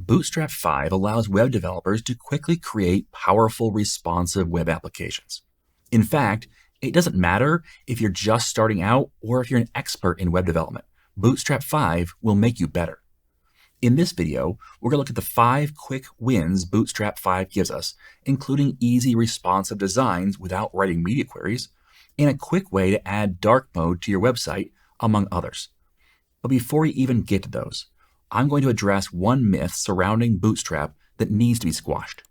Bootstrap 5 allows web developers to quickly create powerful, responsive web applications. In fact, it doesn't matter if you're just starting out or if you're an expert in web development. Bootstrap 5 will make you better. In this video, we're going to look at the 5 quick wins Bootstrap 5 gives us, including easy responsive designs without writing media queries, and a quick way to add dark mode to your website, among others. But before we even get to those, I'm going to address one myth surrounding Bootstrap that needs to be squashed.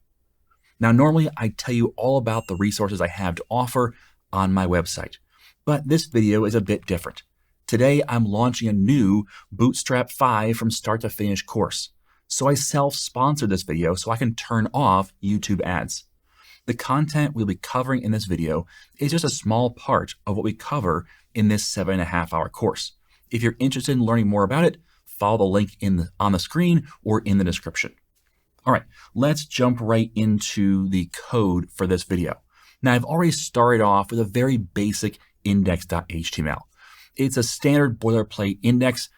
Now, normally I tell you all about the resources I have to offer on my website, but this video is a bit different. Today, I'm launching a new Bootstrap 5 from start to finish course. So I self-sponsored this video so I can turn off YouTube ads. The content we'll be covering in this video is just a small part of what we cover in this 7.5-hour course. If you're interested in learning more about it, follow the link on the screen or in the description. All right, let's jump right into the code for this video. Now, I've already started off with a very basic index.html. It's a standard boilerplate index.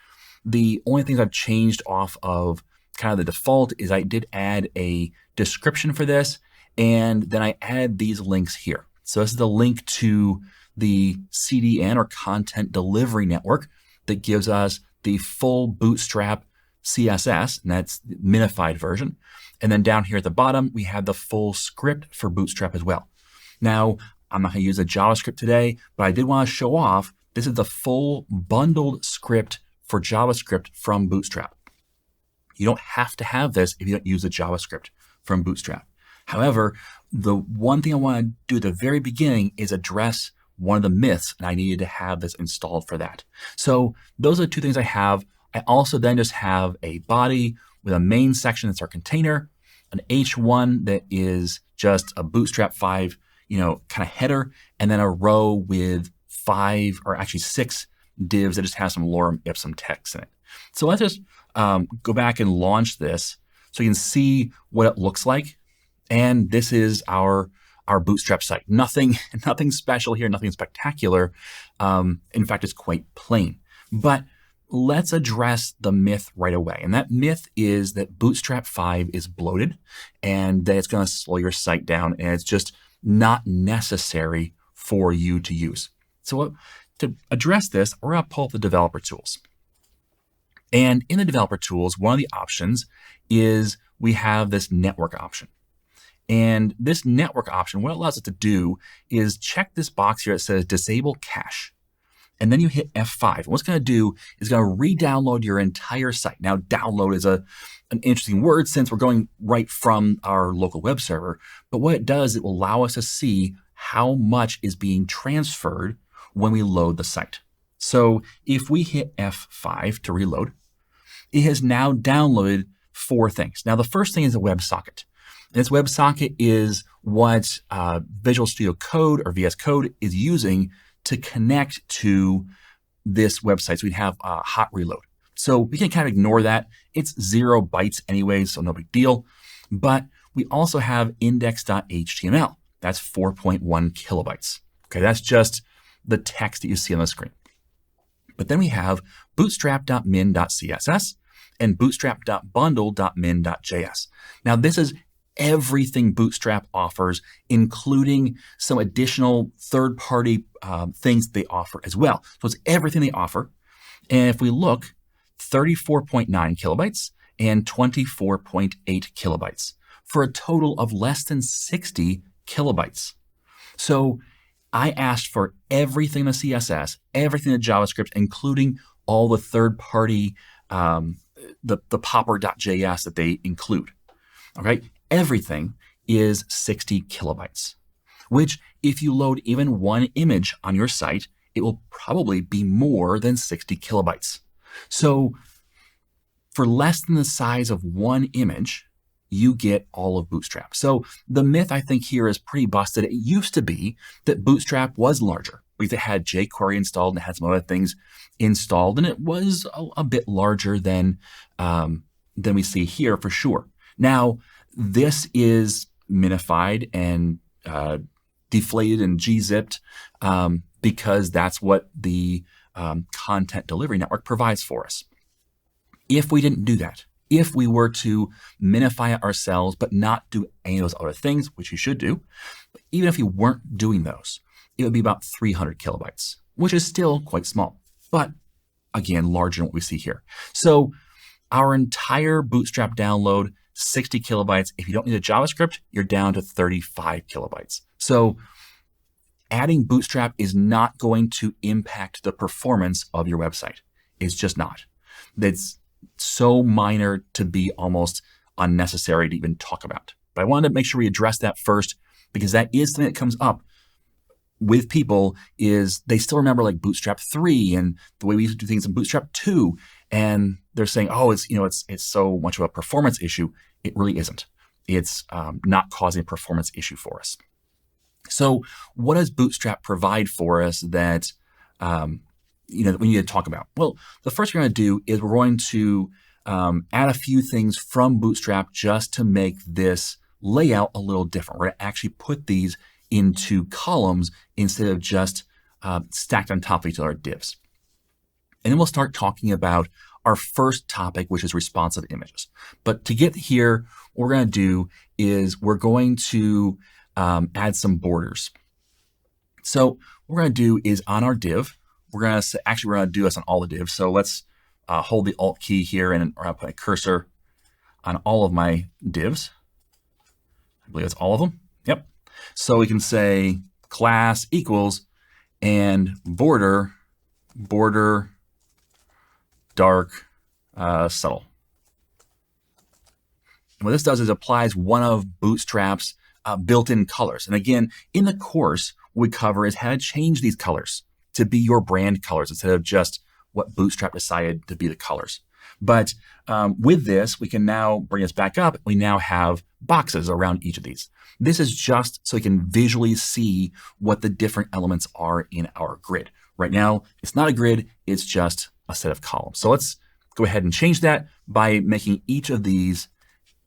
The only things I've changed off of kind of the default is I did add a description for this, and then I added these links here. So this is the link to the CDN or Content Delivery Network that gives us the full Bootstrap CSS, and that's the minified version. And then down here at the bottom, we have the full script for Bootstrap as well. Now, I'm not going to use a JavaScript today, but I did want to show off this is the full bundled script for JavaScript from Bootstrap. You don't have to have this if you don't use the JavaScript from Bootstrap. However, the one thing I want to do at the very beginning is address one of the myths, and I needed to have this installed for that. So those are the two things I have. I also then just have a body with a main section that's our container, an H1 that is just a Bootstrap 5, kind of header, and then a row with 5 or actually 6 divs that just have some lorem ipsum text in it. So let's just go back and launch this so you can see what it looks like. And this is our Bootstrap site. Nothing special here, nothing spectacular. In fact, it's quite plain. But let's address the myth right away. And that myth is that Bootstrap 5 is bloated and that it's going to slow your site down, and it's just not necessary for you to use. So to address this, we're going to pull up the developer tools. And in the developer tools, one of the options is we have this network option. And this network option, what it allows us to do is check this box here that says disable cache. And then you hit F5. And what's going to do is going to re-download your entire site. Now, download is an interesting word since we're going right from our local web server. But what it does, it will allow us to see how much is being transferred when we load the site. So if we hit F5 to reload, it has now downloaded 4 things. Now, the first thing is a WebSocket. This WebSocket is what Visual Studio Code or VS Code is using to connect to this website. So we have a hot reload. So we can kind of ignore that. It's 0 bytes anyway, so no big deal. But we also have index.html. That's 4.1 kilobytes. Okay, that's just the text that you see on the screen. But then we have bootstrap.min.css and bootstrap.bundle.min.js. Now this is everything Bootstrap offers, including some additional third-party things they offer as well. So it's everything they offer. And if we look, 34.9 kilobytes and 24.8 kilobytes for a total of less than 60 kilobytes. So I asked for everything in the CSS, everything in the JavaScript, including all the third-party, the popper.js that they include. Okay, everything is 60 kilobytes, which if you load even one image on your site, it will probably be more than 60 kilobytes. So for less than the size of one image, you get all of Bootstrap. So the myth I think here is pretty busted. It used to be that Bootstrap was larger because it had jQuery installed and it had some other things installed, and it was a bit larger than we see here for sure. Now, this is minified and deflated and gzipped because that's what the Content Delivery Network provides for us. If we didn't do that, If we were to minify it ourselves, but not do any of those other things, which you should do, even if you weren't doing those, it would be about 300 kilobytes, which is still quite small, but again, larger than what we see here. So our entire Bootstrap download, 60 kilobytes. If you don't need a JavaScript, you're down to 35 kilobytes. So adding Bootstrap is not going to impact the performance of your website. It's just not. That's so minor to be almost unnecessary to even talk about. But I wanted to make sure we address that first, because that is something that comes up with people. Is they still remember like Bootstrap 3 and the way we used to do things in Bootstrap 2, and they're saying, oh, it's so much of a performance issue. It really isn't. It's not causing a performance issue for us. So what does Bootstrap provide for us that that we need to talk about? Well, the first thing we're going to do is we're going to add a few things from Bootstrap just to make this layout a little different. We're going to actually put these into columns instead of just stacked on top of each other divs. And then we'll start talking about our first topic, which is responsive images. But to get here, what we're going to do is we're going to add some borders. So what we're going to do is on our div, we're going to do this on all the divs. So let's hold the Alt key here and we're going to put a cursor on all of my divs. I believe it's all of them. Yep. So we can say class equals and border dark subtle. And what this does is applies one of Bootstrap's built-in colors. And again, in the course, what we cover is how to change these colors to be your brand colors instead of just what Bootstrap decided to be the colors. But with this, we can now bring this back up. We now have boxes around each of these. This is just so we can visually see what the different elements are in our grid. Right now, it's not a grid, it's just a set of columns. So let's go ahead and change that by making each of these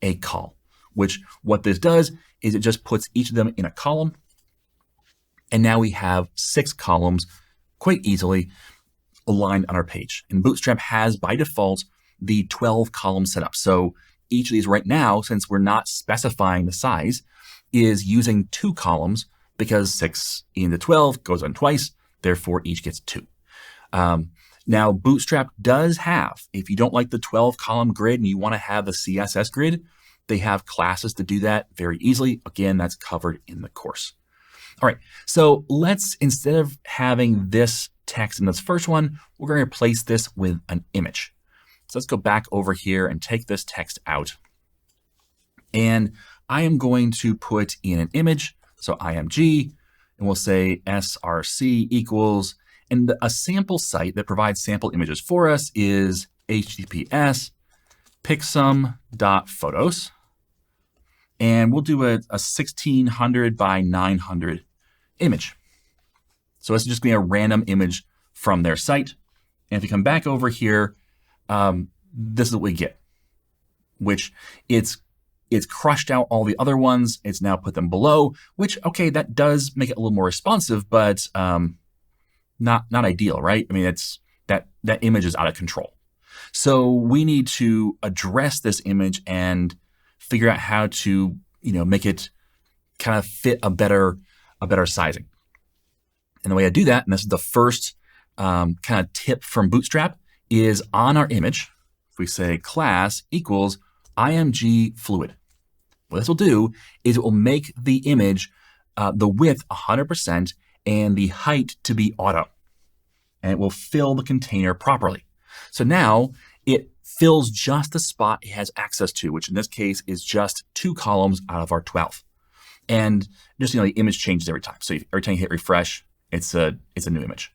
a col, which what this does is it just puts each of them in a column. And now we have 6 columns quite easily aligned on our page. And Bootstrap has, by default, the 12 column setup. So each of these right now, since we're not specifying the size, is using 2 columns because 6 into 12 goes on twice. Therefore, each gets 2. Now, Bootstrap does have, if you don't like the 12 column grid and you want to have the CSS grid, they have classes to do that very easily. Again, that's covered in the course. All right, so let's, instead of having this text in this first one, we're going to replace this with an image. So let's go back over here and take this text out. And I am going to put in an image, so img, and we'll say src equals, and a sample site that provides sample images for us is https picsum.photos. And we'll do a 1600 by 900 image. So it's just going to be a random image from their site. And if you come back over here, this is what we get, which it's crushed out all the other ones. It's now put them below, which, okay, that does make it a little more responsive, but not ideal, right? I mean, it's that image is out of control. So we need to address this image and figure out how to, make it kind of fit a better sizing. And the way I do that, and this is the first kind of tip from Bootstrap, is on our image, if we say class equals img fluid. What this will do is it will make the image, the width 100% and the height to be auto. And it will fill the container properly. So now it fills just the spot it has access to, which in this case is just 2 columns out of our 12. And just, the image changes every time. So every time you hit refresh, it's a new image.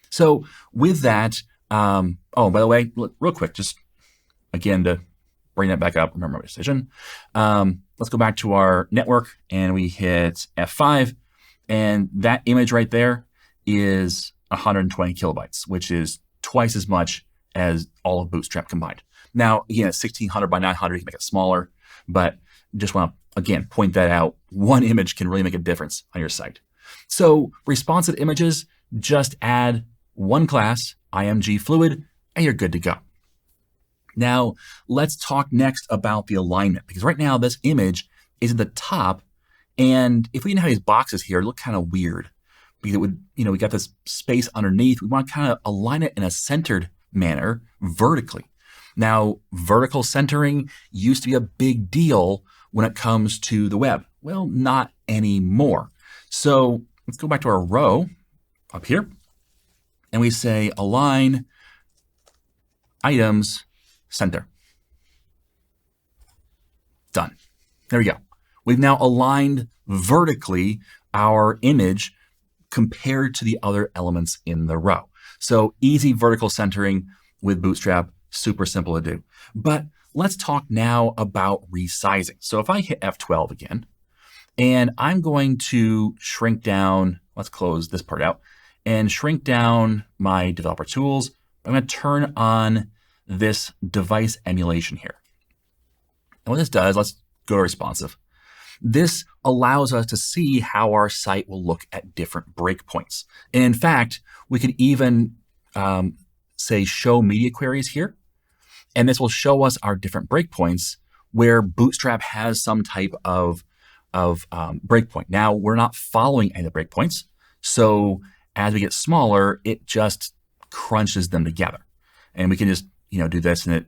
So with that, oh, by the way, real quick, just again, to bring that back up, remember my decision. Let's go back to our network and we hit F5. And that image right there is 120 kilobytes, which is twice as much as all of Bootstrap combined. Now, again, at 1600 by 900, you can make it smaller, but just want to, again, point that out. One image can really make a difference on your site. So responsive images, just add one class, img fluid, and you're good to go. Now, let's talk next about the alignment, because right now this image is at the top, and if we didn't have these boxes here, it would look kind of weird because it would, we got this space underneath. We want to kind of align it in a centered manner vertically. Now, vertical centering used to be a big deal when it comes to the web. Well, not anymore. So let's go back to our row up here, and we say align items center. Done. There we go. We've now aligned vertically our image compared to the other elements in the row. So easy vertical centering with Bootstrap, super simple to do. But let's talk now about resizing. So if I hit F12 again, and I'm going to shrink down, let's close this part out, and shrink down my developer tools. I'm going to turn on this device emulation here. And what this does, let's go to responsive. This allows us to see how our site will look at different breakpoints. And in fact, we could even say show media queries here. And this will show us our different breakpoints where Bootstrap has some type of breakpoint. Now, we're not following any of the breakpoints. So as we get smaller, it just crunches them together. And we can just do this. And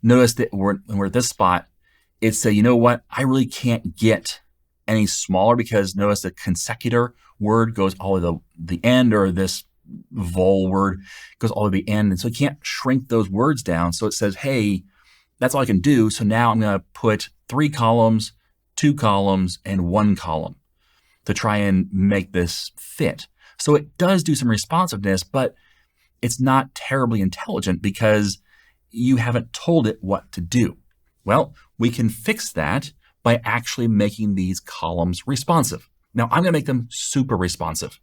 notice that when we're at this spot, it's say, you know what, I really can't get any smaller because notice the consecutor word goes all the way to the end, or this vol word goes all the way to the end. And so you can't shrink those words down. So it says, hey, that's all I can do. So now I'm going to put 3 columns, 2 columns, and 1 column to try and make this fit. So it does do some responsiveness, but it's not terribly intelligent because you haven't told it what to do. Well, we can fix that by actually making these columns responsive. Now I'm going to make them super responsive.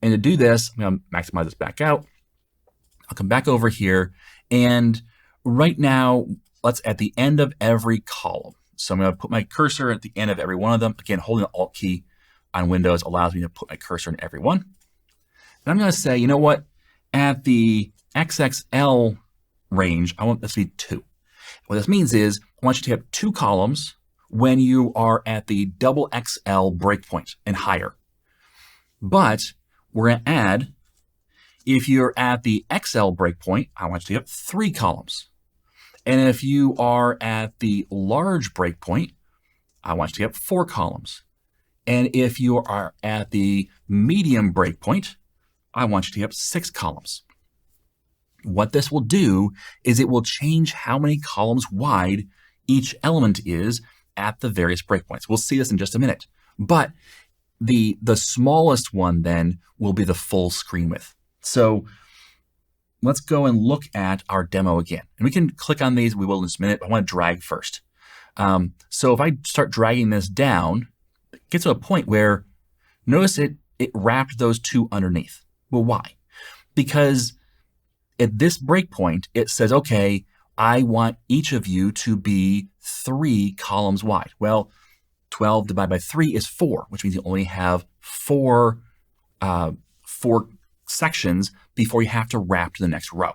And to do this, I'm going to maximize this back out. I'll come back over here. And right now, let's at the end of every column. So I'm going to put my cursor at the end of every one of them. Again, holding the Alt key on Windows allows me to put my cursor in every one. And I'm going to say, you know what? At the XXL range, I want this to be 2. What this means is I want you to have 2 columns when you are at the double XL breakpoint and higher. But we're going to add, if you're at the XL breakpoint, I want you to have 3 columns. And if you are at the large breakpoint, I want you to have 4 columns. And if you are at the medium breakpoint, I want you to have 6 columns. What this will do is it will change how many columns wide each element is at the various breakpoints. We'll see this in just a minute. But the smallest one then will be the full screen width. So let's go and look at our demo again. And we can click on these. We will in just a minute. I want to drag first. So if I start dragging this down, it gets to a point where notice it wrapped those 2 underneath. Well, why? Because at this breakpoint, it says, okay, I want each of you to be 3 columns wide. Well, 12 divided by 3 is 4, which means you only have 4 sections before you have to wrap to the next row.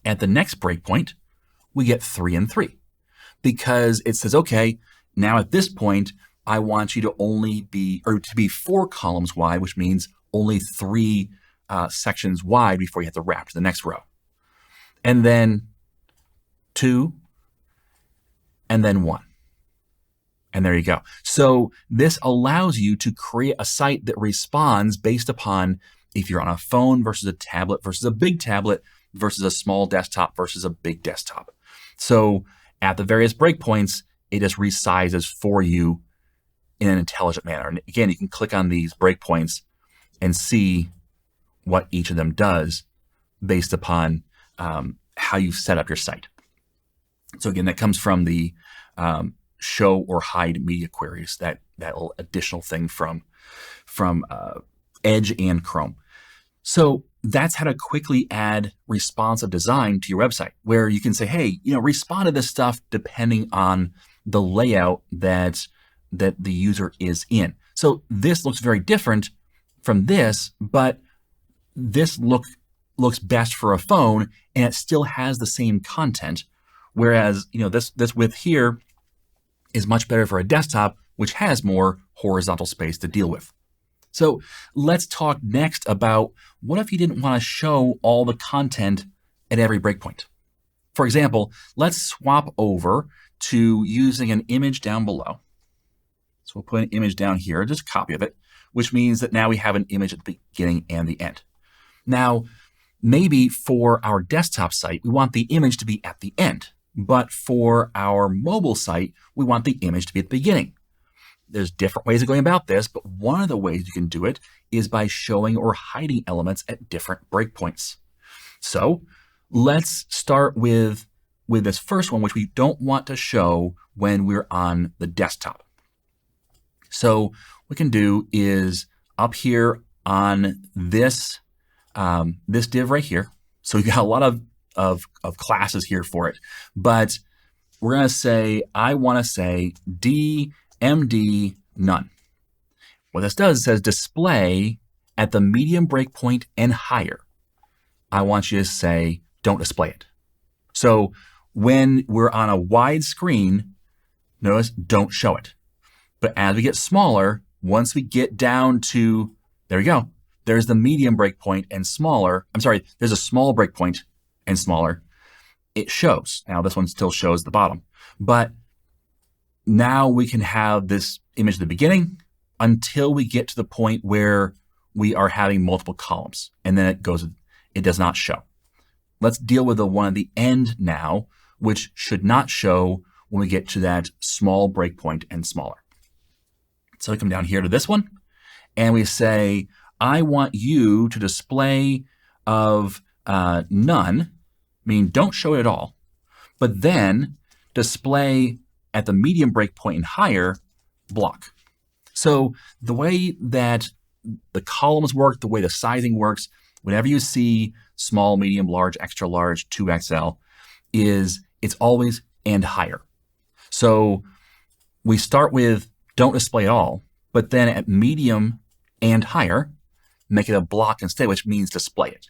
At the next breakpoint, we get 3 and 3 because it says, okay, now at this point, I want you to only be, or to be 4 columns wide, which means only 3 sections wide before you have to wrap to the next row. And then 2, and then 1. And there you go. So this allows you to create a site that responds based upon if you're on a phone versus a tablet versus a big tablet versus a small desktop versus a big desktop. So at the various breakpoints, it just resizes for you in an intelligent manner. And again, you can click on these breakpoints and see what each of them does based upon how you set up your site. So again, that comes from the show or hide media queries, that little additional thing from Edge and Chrome. So that's how to quickly add responsive design to your website, where you can say, hey, respond to this stuff depending on the layout that the user is in. So this looks very different from this, but this look looks best for a phone and it still has the same content. Whereas, this width here is much better for a desktop, which has more horizontal space to deal with. So let's talk next about what if you didn't want to show all the content at every breakpoint. For example, let's swap over to using an image down below. So we'll put an image down here, just a copy of it, which means that now we have an image at the beginning and the end. Now, maybe for our desktop site, we want the image to be at the end. But for our mobile site, we want the image to be at the beginning. There's different ways of going about this, but one of the ways you can do it is by showing or hiding elements at different breakpoints. So let's start with this first one, which we don't want to show when we're on the desktop. So what we can do is up here on this, this div right here. So we've got a lot of classes here for it, but we're going to say, I want to say DMD none. What this does is says display at the medium breakpoint and higher. I want you to say don't display it. So when we're on a wide screen, notice don't show it. But as we get smaller, once we get down to, there we go, there's the medium breakpoint and smaller. I'm sorry, there's a small breakpoint and smaller. It shows. Now this one still shows the bottom, but now we can have this image at the beginning until we get to the point where we are having multiple columns, and then it does not show. Let's deal with the one at the end now, which should not show when we get to that small breakpoint and smaller. So we come down here to this one, and we say, I want you to display of none, meaning don't show it at all, but then display at the medium breakpoint and higher block. So the way that the columns work, the way the sizing works, whenever you see small, medium, large, extra large, 2XL, it's always and higher. So we start with don't display at all, but then at medium and higher, make it a block instead, which means display it.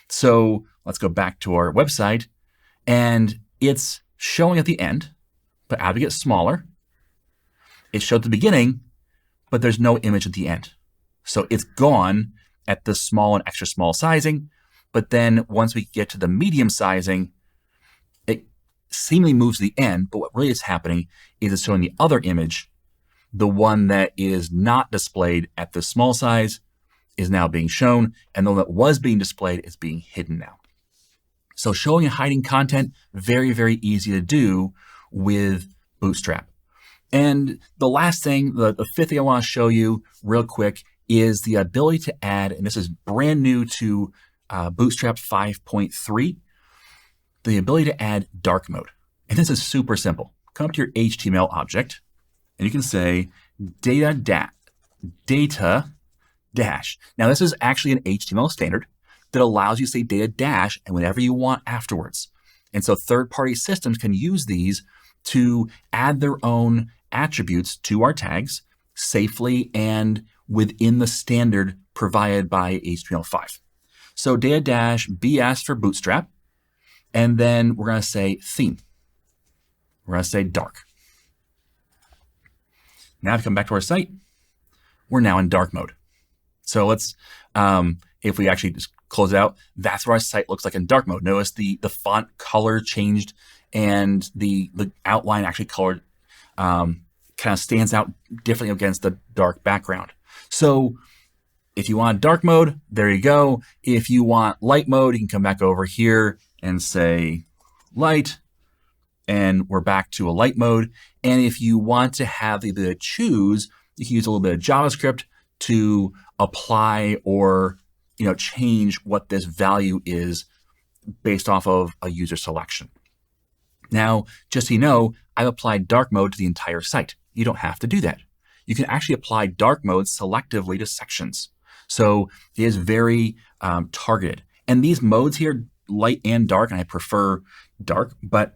So let's go back to our website, and it's showing at the end, but as we get smaller, it showed at the beginning, but there's no image at the end. So it's gone at the small and extra small sizing, but then once we get to the medium sizing, it seemingly moves to the end, but what really is happening is it's showing the other image, the one that is not displayed at the small size is now being shown, and the one that was being displayed is being hidden now. So showing and hiding content, very, very easy to do with Bootstrap. And the last thing, the fifth thing I want to show you real quick is the ability to add, and this is brand new to Bootstrap 5.3, the ability to add dark mode. And this is super simple. Come up to your HTML object, and you can say data dash. Now this is actually an HTML standard that allows you to say data dash and whatever you want afterwards. And so third-party systems can use these to add their own attributes to our tags safely and within the standard provided by HTML5. So data dash BS for Bootstrap, and then we're going to say theme. We're going to say dark. Now to come back to our site, we're now in dark mode. So let's, if we actually just close it out, that's what our site looks like in dark mode. Notice the font color changed and the outline actually colored kind of stands out differently against the dark background. So if you want dark mode, there you go. If you want light mode, you can come back over here and say light, and we're back to a light mode. And if you want to have the ability to choose, you can use a little bit of JavaScript to apply or change what this value is based off of a user selection. Now, just so you know, I've applied dark mode to the entire site. You don't have to do that. You can actually apply dark mode selectively to sections. So it is very targeted. And these modes here, light and dark, and I prefer dark, but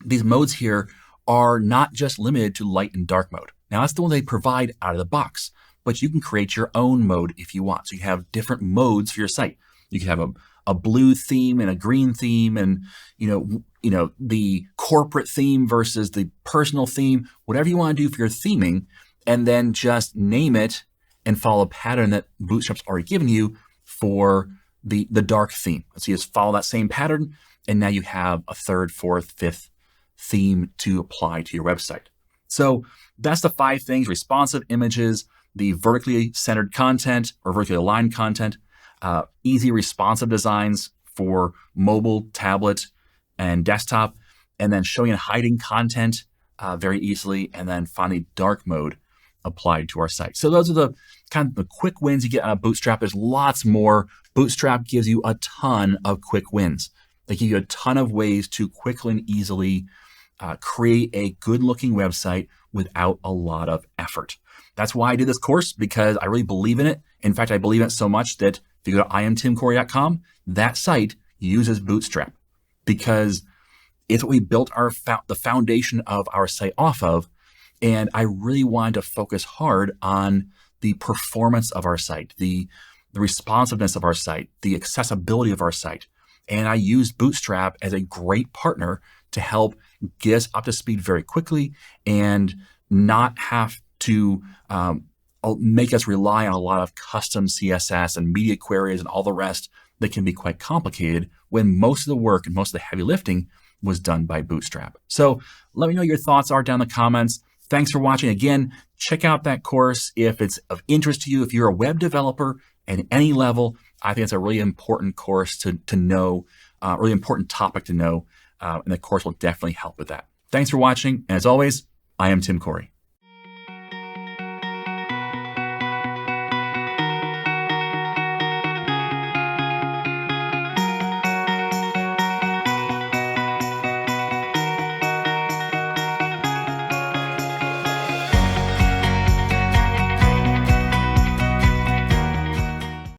these modes here are not just limited to light and dark mode. Now that's the one they provide out of the box, but you can create your own mode if you want. So you have different modes for your site. You can have a blue theme and a green theme, and the corporate theme versus the personal theme, whatever you want to do for your theming, and then just name it and follow a pattern that Bootstrap's already given you for the dark theme. So you just follow that same pattern, and now you have a third, fourth, fifth theme to apply to your website. So that's the 5 things: responsive images, the vertically centered content or vertically aligned content, easy responsive designs for mobile, tablet, and desktop, and then showing and hiding content very easily, and then finally dark mode applied to our site. So those are the kind of the quick wins you get out of Bootstrap. There's lots more. Bootstrap gives you a ton of quick wins. They give you a ton of ways to quickly and easily create a good-looking website without a lot of effort. That's why I did this course, because I really believe in it. In fact, I believe in it so much that if you go to IamTimCorey.com, that site uses Bootstrap, because it's what we built the foundation of our site off of. And I really wanted to focus hard on the performance of our site, the responsiveness of our site, the accessibility of our site. And I used Bootstrap as a great partner to help get us up to speed very quickly and not have to make us rely on a lot of custom CSS and media queries and all the rest that can be quite complicated, when most of the work and most of the heavy lifting was done by Bootstrap. So let me know your thoughts are down in the comments. Thanks for watching. Again, check out that course if it's of interest to you. If you're a web developer at any level, I think it's a really important course to know, really important topic to know, and the course will definitely help with that. Thanks for watching. And as always, I am Tim Corey.